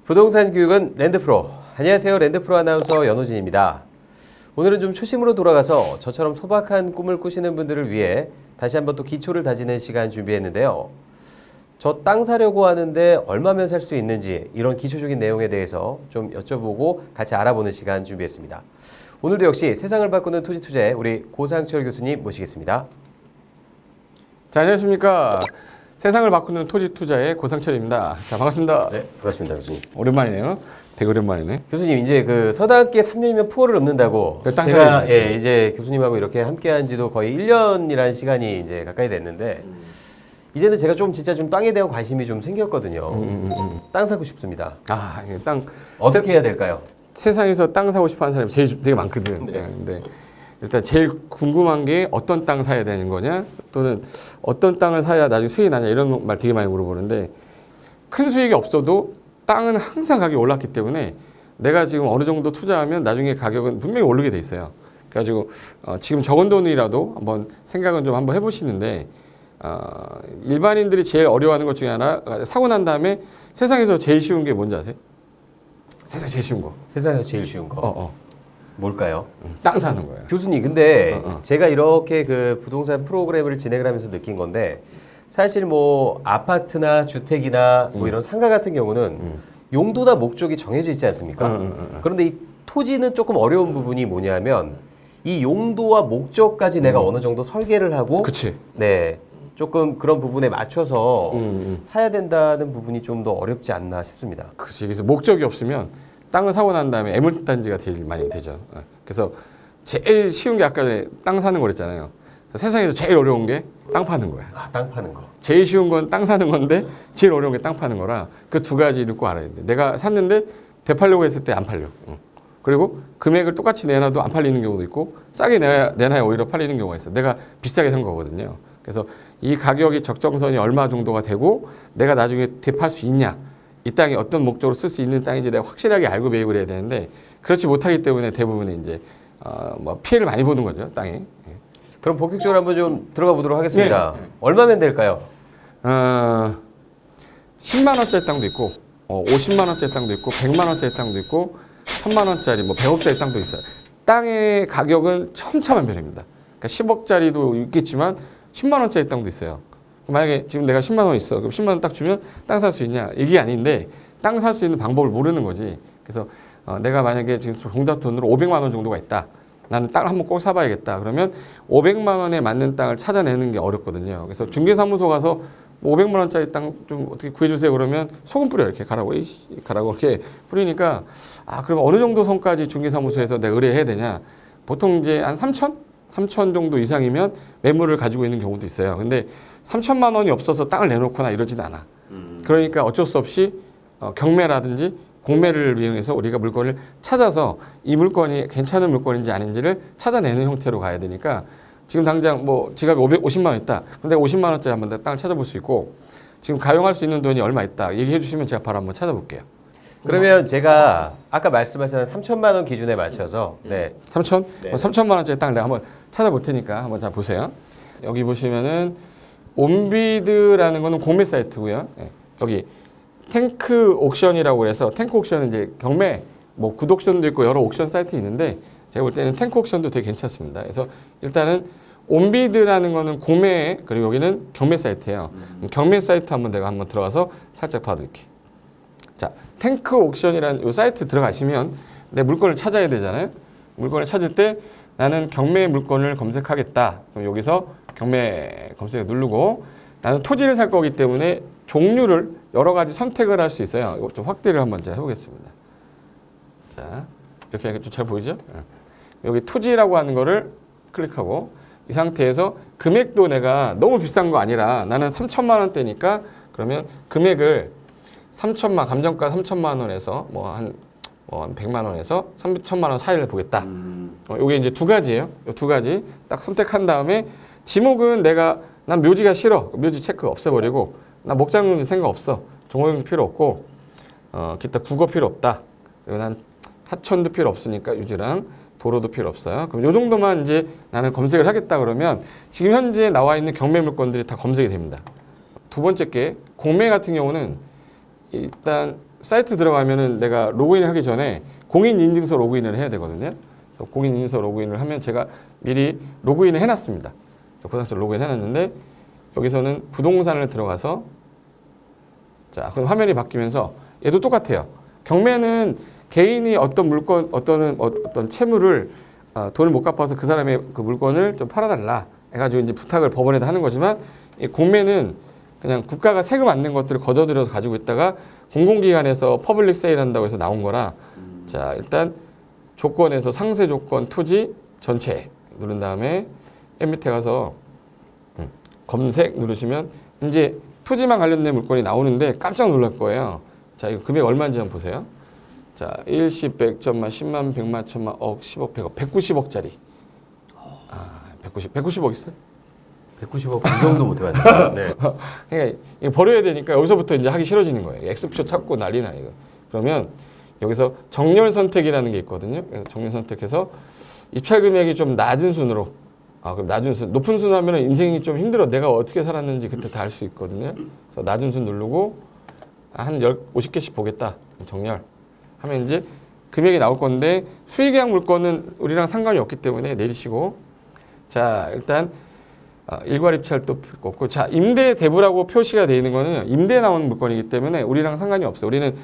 부동산 교육은 랜드프로. 안녕하세요. 랜드프로 아나운서 연호진입니다. 오늘은 좀 초심으로 돌아가서 저처럼 소박한 꿈을 꾸시는 분들을 위해 다시 한번 또 기초를 다지는 시간 준비했는데요. 저 땅 사려고 하는데 얼마면 살 수 있는지 이런 기초적인 내용에 대해서 좀 여쭤보고 같이 알아보는 시간 준비했습니다. 오늘도 역시 세상을 바꾸는 토지 투자의 우리 고상철 교수님 모시겠습니다. 자, 안녕하십니까. 세상을 바꾸는 토지 투자의 고상철입니다. 자, 반갑습니다. 네, 반갑습니다, 교수님. 오랜만이네요. 되게 오랜만이네. 교수님, 이제 그 서당계 3년이면 푸어를 넘는다고 제가 이제 교수님하고 이렇게 함께한 지도 거의 1년이라는 시간이 이제 가까이 됐는데 이제는 제가 좀 진짜 좀 땅에 대한 관심이 좀 생겼거든요. 땅 사고 싶습니다. 아, 땅 어떻게 해야 될까요? 세상에서 땅 사고 싶어 하는 사람이 되게 많거든. 네. 근데 일단 제일 궁금한 게 어떤 땅 사야 되는 거냐, 또는 어떤 땅을 사야 나중에 수익이 나냐, 이런 말 되게 많이 물어보는데, 큰 수익이 없어도 땅은 항상 가격이 올랐기 때문에 내가 지금 어느 정도 투자하면 나중에 가격은 분명히 오르게 돼 있어요. 그래가지고 지금 적은 돈이라도 한번 생각은 좀 한번 해보시는데, 일반인들이 제일 어려워하는 것 중에 하나, 사고 난 다음에 세상에서 제일 쉬운 게 뭔지 아세요? 세상에 제일 쉬운 거. 세상에서 제일 쉬운 거. 뭘까요? 땅 사는 거예요. 교수님, 근데 제가 이렇게 그 부동산 프로그램을 진행을 하면서 느낀 건데, 사실 뭐 아파트나 주택이나 뭐 이런 상가 같은 경우는 용도나 목적이 정해져 있지 않습니까? 그런데 이 토지는 조금 어려운 부분이 뭐냐면 이 용도와 목적까지 내가 어느 정도 설계를 하고, 그치. 네, 조금 그런 부분에 맞춰서 사야 된다는 부분이 좀 더 어렵지 않나 싶습니다. 그치. 그래서 목적이 없으면 땅을 사고 난 다음에 애물단지가 제일 많이 되죠. 그래서 제일 쉬운 게 아까 전에 땅 사는 거랬잖아요. 세상에서 제일 어려운 게 땅 파는 거야. 아, 땅 파는 거. 제일 쉬운 건 땅 사는 건데 제일 어려운 게 땅 파는 거라 그 두 가지를 꼭 알아야 돼. 내가 샀는데 되팔려고 했을 때 안 팔려. 그리고 금액을 똑같이 내놔도 안 팔리는 경우도 있고 싸게 내놔야 오히려 팔리는 경우가 있어. 내가 비싸게 산 거거든요. 그래서 이 가격이 적정선이 얼마 정도가 되고 내가 나중에 되팔 수 있냐, 이 땅이 어떤 목적으로 쓸 수 있는 땅인지 내가 확실하게 알고 매입을 해야 되는데 그렇지 못하기 때문에 대부분이 이제 뭐 피해를 많이 보는 거죠, 땅에. 그럼 본격적으로 한번 좀 들어가 보도록 하겠습니다. 네. 얼마면 될까요? 10만 원짜리 땅도 있고 50만 원짜리 땅도 있고 100만 원짜리 땅도 있고 1000만 원짜리 뭐 100억짜리 땅도 있어요. 땅의 가격은 천차만별입니다. 그러니까 10억짜리도 있겠지만 10만 원짜리 땅도 있어요. 만약에 지금 내가 10만 원 있어. 그럼 10만 원 딱 주면 땅 살 수 있냐? 이게 아닌데 땅 살 수 있는 방법을 모르는 거지. 그래서 내가 만약에 지금 종잣 돈으로 500만 원 정도가 있다. 나는 땅을 한번 꼭 사봐야겠다. 그러면 500만 원에 맞는 땅을 찾아내는 게 어렵거든요. 그래서 중개사무소 가서 500만 원짜리 땅 좀 어떻게 구해주세요. 그러면 소금 뿌려 이렇게 가라고 이렇게 뿌리니까 그럼 어느 정도 선까지 중개사무소에서 내가 의뢰해야 되냐? 보통 이제 한 3천 정도 이상이면 매물을 가지고 있는 경우도 있어요. 근데 3천만 원이 없어서 땅을 내놓거나 이러진 않아. 그러니까 어쩔 수 없이 경매라든지 공매를 이용해서 우리가 물건을 찾아서 이 물건이 괜찮은 물건인지 아닌지를 찾아내는 형태로 가야 되니까 지금 당장 뭐 지갑에 50만 원 있다. 근데 50만 원짜리 한번 땅을 찾아볼 수 있고 지금 가용할 수 있는 돈이 얼마 있다. 얘기해 주시면 제가 바로 한번 찾아볼게요. 그러면 제가 아까 말씀하신 3천만 원 기준에 맞춰서 3천? 네. 3천만 원짜리 땅을 내가 한번 찾아볼 테니까 한번 잘 보세요. 여기 보시면은 온비드라는 거는 공매 사이트고요. 여기 탱크 옥션이라고 해서 탱크 옥션은 이제 경매 뭐 굿옥션도 있고 여러 옥션 사이트 있는데 제가 볼 때는 탱크 옥션도 되게 괜찮습니다. 그래서 일단은 온비드라는 거는 공매, 그리고 여기는 경매 사이트예요. 경매 사이트 내가 한번 들어가서 살짝 봐드릴게요. 자, 탱크 옥션이라는 이 사이트 들어가시면 내 물건을 찾아야 되잖아요. 물건을 찾을 때 나는 경매 물건을 검색하겠다. 그럼 여기서 경매 검색을 누르고 나는 토지를 살 거기 때문에 종류를 여러 가지 선택을 할 수 있어요. 이거 좀 확대를 한번 해보겠습니다. 자, 이렇게 좀 잘 보이죠? 여기 토지라고 하는 거를 클릭하고 이 상태에서 금액도 내가 너무 비싼 거 아니라 나는 3천만 원대니까 그러면 금액을 3천만, 감정가 3천만 원에서 뭐 한 100만 원에서 3천만 원 사이를 보겠다. 이게 이제 두 가지예요. 이 두 가지 딱 선택한 다음에 지목은 난 묘지가 싫어. 묘지 체크 없애버리고 나 목장용지 생각 없어. 정호용지 필요 없고 기타 국어 필요 없다. 그리고 난 하천도 필요 없으니까 유지랑 도로도 필요 없어요. 그럼 요 정도만 이제 나는 검색을 하겠다 그러면 지금 현재 나와 있는 경매 물건들이 다 검색이 됩니다. 두 번째 게 공매 같은 경우는 일단 사이트 들어가면은 내가 로그인을 하기 전에 공인인증서 로그인을 해야 되거든요. 그래서 공인인증서 로그인을 하면 제가 미리 로그인을 해놨습니다. 고등학교 로그인 해놨는데 여기서는 부동산을 들어가서 자 그럼 화면이 바뀌면서 얘도 똑같아요. 경매는 개인이 어떤 물건 어떤 채무를 돈을 못 갚아서 그 사람의 그 물건을 좀 팔아달라 해가지고 이제 부탁을 법원에다 하는 거지만 이 공매는 그냥 국가가 세금 안 낸 것들을 걷어들여서 가지고 있다가 공공기관에서 퍼블릭 세일 한다고 해서 나온 거라 자 일단 조건에서 상세 조건 토지 전체 누른 다음에 맨 밑에 가서 검색 누르시면 이제 토지만 관련된 물건이 나오는데 깜짝 놀랄 거예요. 자 이거 금액 얼마인지 한번 보세요. 자, 1시 100천만, 10만, 100만, 1000만, 억, 10억, 100억, 190억짜리. 190억 있어요? 190억 구경도 못 해봤는데. 네. 그러니까 이거 버려야 되니까 여기서부터 이제 하기 싫어지는 거예요. X표 찾고 난리나 이거. 그러면 여기서 정렬 선택이라는 게 있거든요. 그래서 정렬 선택해서 입찰 금액이 좀 낮은 순으로. 그럼 낮은 순, 높은 순 하면 인생이 좀 힘들어. 내가 어떻게 살았는지 그때 다 알 수 있거든요. 그래서 낮은 순 누르고 한 50개씩 보겠다. 정렬. 하면 이제 금액이 나올 건데 수의계약 물건은 우리랑 상관이 없기 때문에 내리시고 자 일단 일괄 입찰도 없고 자 임대 대부라고 표시가 되어 있는 거는 임대에 나오는 물건이기 때문에 우리랑 상관이 없어요. 우리는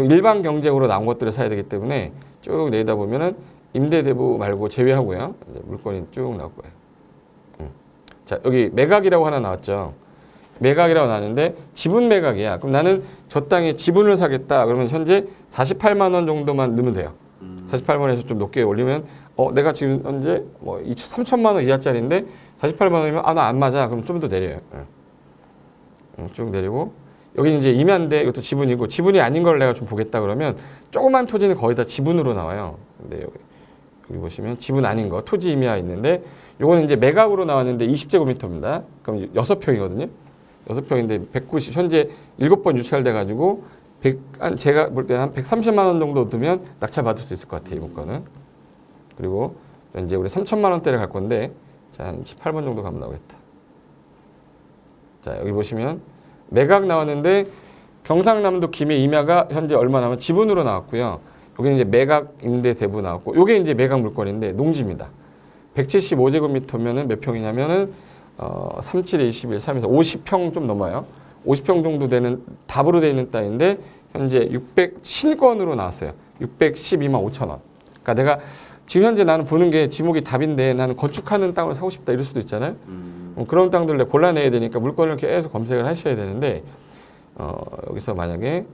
일반 경쟁으로 나온 것들을 사야 되기 때문에 쭉 내다 보면은 임대 대부 말고 제외하고요. 이제 물건이 쭉 나올 거예요. 자 여기 매각이라고 하나 나왔죠. 매각이라고 나왔는데 지분 매각이야. 그럼 나는 저 땅에 지분을 사겠다. 그러면 현재 48만 원 정도만 넣으면 돼요. 48만 원에서 좀 높게 올리면 내가 지금 현재 뭐 3천만 원 이하짜리인데 48만 원이면 나 안 맞아. 그럼 좀 더 내려요. 쭉 내리고 여기 이제 임야인데 이것도 지분이고 지분이 아닌 걸 내가 좀 보겠다 그러면 조그만 토지는 거의 다 지분으로 나와요. 근데 여기 보시면 지분 아닌 거 토지 임야 있는데 요거는 이제 매각으로 나왔는데 20제곱미터입니다. 그럼 6평이거든요. 6평인데 190 현재 7번 유찰돼 가지고 제가 볼 때 한 130만 원 정도 두면 낙찰 받을 수 있을 것 같아요. 이 물건은. 그리고 이제 우리 3천만 원대를 갈 건데 자, 한 18번 정도 가면 나오겠다. 자, 여기 보시면 매각 나왔는데 경상남도 김해 임야가 현재 얼마 나면 지분으로 나왔고요. 여기는 이제 매각 임대 대부 나왔고 요게 이제 매각 물건인데 농지입니다. 175제곱미터면은 몇 평이냐면은 37에 21, 3에서 50평 좀 넘어요. 50평 정도 되는 답으로 되어 있는 땅인데 현재 600 신권으로 나왔어요. 612만 5천 원. 그러니까 내가 지금 현재 나는 보는 게 지목이 답인데 나는 건축하는 땅을 사고 싶다 이럴 수도 있잖아요. 그런 땅들을 내가 골라내야 되니까 물건을 계속 검색을 하셔야 되는데 여기서 만약에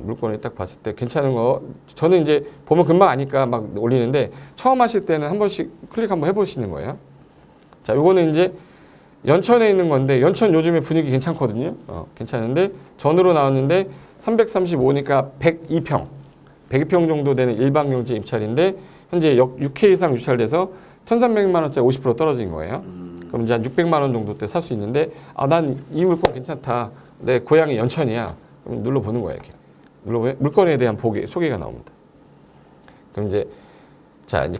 물건을 딱 봤을 때 괜찮은 거 저는 이제 보면 금방 아니까 막 올리는데 처음 하실 때는 한 번씩 클릭 한번 해보시는 거예요. 자, 요거는 이제 연천에 있는 건데 연천 요즘에 분위기 괜찮거든요. 괜찮은데 전으로 나왔는데 335니까 102평 102평 정도 되는 일반경제 입찰인데 현재 6회 이상 유찰돼서 1,300만 원짜리 50% 떨어진 거예요. 그럼 이제 한 600만 원 정도 때 살 수 있는데 난 이 물건 괜찮다. 내 고향이 연천이야. 그럼 눌러보는 거예요. 이렇게. 눌러보면 물건에 대한 소개가 나옵니다. 그럼 이제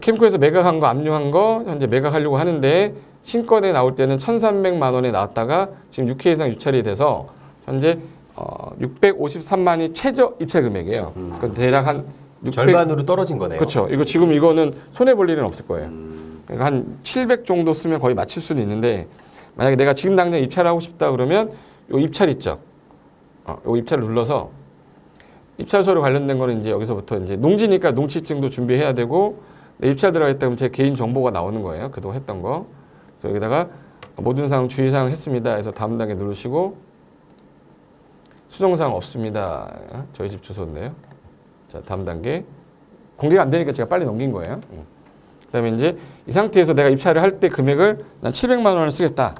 캠코에서 매각한 거 압류한 거 현재 매각하려고 하는데 신권에 나올 때는 1,300만 원에 나왔다가 지금 6회 이상 유찰이 돼서 현재 653만이 최저 입찰 금액이에요. 그럼 대략 한 600... 절반으로 떨어진 거네요. 그렇죠. 이거는 손해 볼 일은 없을 거예요. 그러니까 한 700 정도 쓰면 거의 맞출 수는 있는데 만약에 내가 지금 당장 입찰하고 싶다 그러면 요 입찰 있죠. 요 입찰을 눌러서 입찰 서류 관련된 거는 이제 여기서부터 이제 농지니까 농지증도 준비해야 되고 입찰 들어가겠다 그러면 제 개인 정보가 나오는 거예요. 그동안 했던 거. 그래서 여기다가 모든 사항 주의사항 했습니다. 해서 다음 단계 누르시고 수정사항 없습니다. 저희 집 주소인데요. 자, 다음 단계. 공개가 안 되니까 제가 빨리 넘긴 거예요. 그 다음에 이제 이 상태에서 내가 입찰을 할 때 금액을 난 700만 원을 쓰겠다.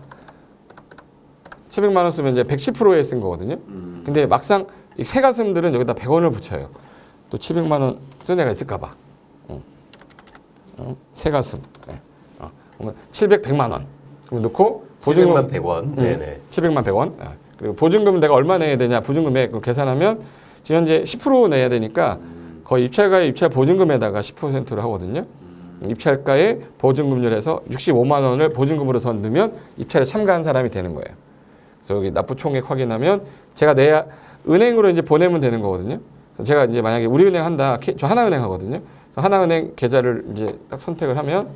700만 원 쓰면 이제 110%에 쓴 거거든요. 근데 막상 이 새가슴들은 여기다 100원을 붙여요. 또 700만 원 쓴 애가 있을까 봐. 새가슴. 네. 그러면 700, 100만 원. 그럼 넣고 700만 100원. 네네. 700만 100원. 그리고 보증금 내가 얼마 내야 되냐 보증금액 그걸 계산하면 지금 현재 10% 내야 되니까 거의 입찰가의 입찰 보증금에다가 10%를 하거든요. 입찰가의 보증금률에서 65만 원을 보증금으로 더 넣으면 입찰에 참가한 사람이 되는 거예요. 그래서 여기 납부 총액 확인하면 제가 내야 은행으로 이제 보내면 되는 거거든요. 그래서 제가 이제 만약에 우리은행 한다, 저 하나은행 하거든요. 그래서 하나은행 계좌를 이제 딱 선택을 하면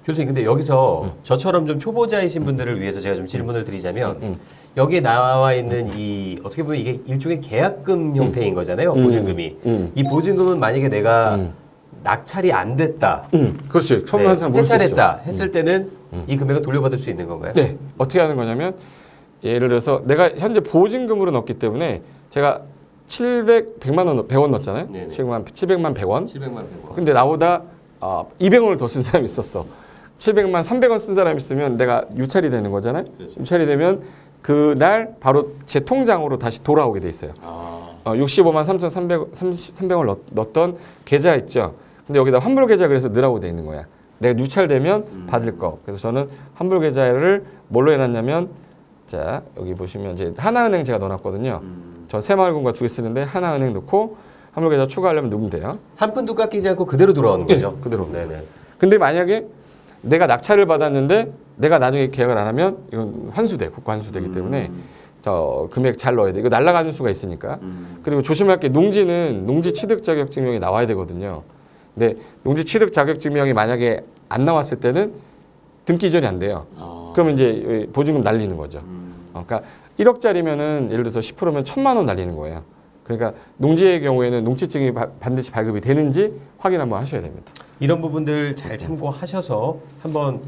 교수님, 근데 여기서 저처럼 좀 초보자이신 분들을 위해서 제가 좀 질문을 드리자면 여기에 나와 있는 이 어떻게 보면 이게 일종의 계약금 형태인 거잖아요. 보증금이. 이 보증금은 만약에 내가 낙찰이 안 됐다. 그렇지. 처음 한 사람 해찰했다 했을 때는 이 금액을 돌려받을 수 있는 건가요? 네. 어떻게 하는 거냐면 예를 들어서 내가 현재 보증금으로 넣었기 때문에 제가 100만 원, 100원 넣었잖아요. 네네. 700만 100원. 700만 100원. 근데 나보다 200원을 더 쓴 사람이 있었어. 700만 300원 쓴 사람이 있으면 내가 유찰이 되는 거잖아요. 그렇죠. 유찰이 되면 그날 바로 제 통장으로 다시 돌아오게 돼 있어요. 65만 3,300원 넣었던 계좌 있죠. 근데 여기다 환불 계좌 그래서 넣으라고 돼 있는 거야. 내가 유찰되면 받을 거. 그래서 저는 환불 계좌를 뭘로 해놨냐면 자 여기 보시면 이제 하나은행 제가 넣어놨거든요. 저 새마을금고 2개 쓰는데 하나은행 넣고 환불 계좌 추가하려면 넣으면 돼요. 한 푼도 깎이지 않고 그대로 돌아오는 거죠? 네, 그대로. 네네. 근데 만약에 내가 낙찰을 받았는데 내가 나중에 계약을 안 하면 이건 환수돼. 국가 환수되기 때문에 저 금액 잘 넣어야 돼. 이거 날아가는 수가 있으니까. 그리고 조심할 게 농지는 농지 취득 자격 증명이 나와야 되거든요. 근데 농지 취득 자격 증명이 만약에 안 나왔을 때는 등기 이전이 안 돼요. 그러면 이제 보증금 날리는 거죠. 그러니까 1억짜리면은 예를 들어서 10%면 1,000만 원 날리는 거예요. 그러니까 농지의 경우에는 농지증이 반드시 발급이 되는지 확인 한번 하셔야 됩니다. 이런 부분들 잘 참고하셔서 한번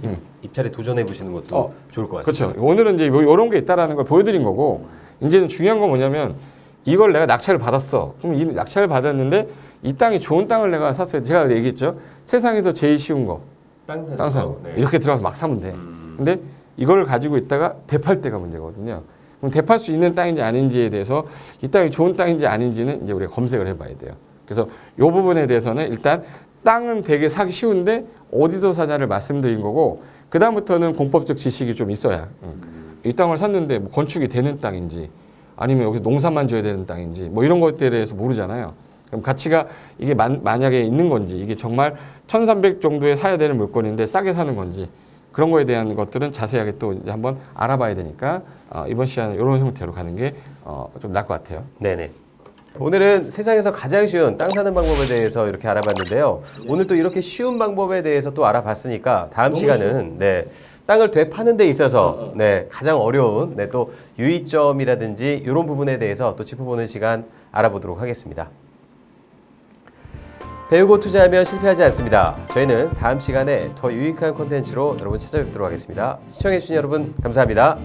입찰에 도전해 보시는 것도 좋을 것 같습니다. 그렇죠. 오늘은 이제 이런 게 있다라는 걸 보여드린 거고 이제는 중요한 건 뭐냐면 이걸 내가 낙찰을 받았어. 그럼 이 낙찰을 받았는데 이 땅이 좋은 땅을 내가 샀어요. 제가 얘기했죠. 세상에서 제일 쉬운 거 땅 사는 거. 네. 이렇게 들어가서 막 사면 돼. 근데 이걸 가지고 있다가 되팔 때가 문제거든요. 그럼 되팔 수 있는 땅인지 아닌지에 대해서 이 땅이 좋은 땅인지 아닌지는 이제 우리가 검색을 해봐야 돼요. 그래서 이 부분에 대해서는 일단 땅은 되게 사기 쉬운데 어디서 사냐를 말씀드린 거고 그 다음부터는 공법적 지식이 좀 있어야 이 땅을 샀는데 뭐 건축이 되는 땅인지 아니면 여기 농사만 지어야 되는 땅인지 뭐 이런 것들에 대해서 모르잖아요. 그럼 가치가 이게 만약에 있는 건지 이게 정말 1,300 정도에 사야 되는 물건인데 싸게 사는 건지 그런 거에 대한 것들은 자세하게 또 이제 한번 알아봐야 되니까 이번 시간은 이런 형태로 가는 게 좀 나을 것 같아요. 네네. 오늘은 세상에서 가장 쉬운 땅 사는 방법에 대해서 이렇게 알아봤는데요. 오늘 또 이렇게 쉬운 방법에 대해서 또 알아봤으니까 다음 시간은 네, 땅을 되파는 데 있어서 네, 가장 어려운 네, 또 유의점이라든지 이런 부분에 대해서 또 짚어보는 시간 알아보도록 하겠습니다. 배우고 투자하면 실패하지 않습니다. 저희는 다음 시간에 더 유익한 콘텐츠로 여러분 찾아뵙도록 하겠습니다. 시청해주신 여러분 감사합니다.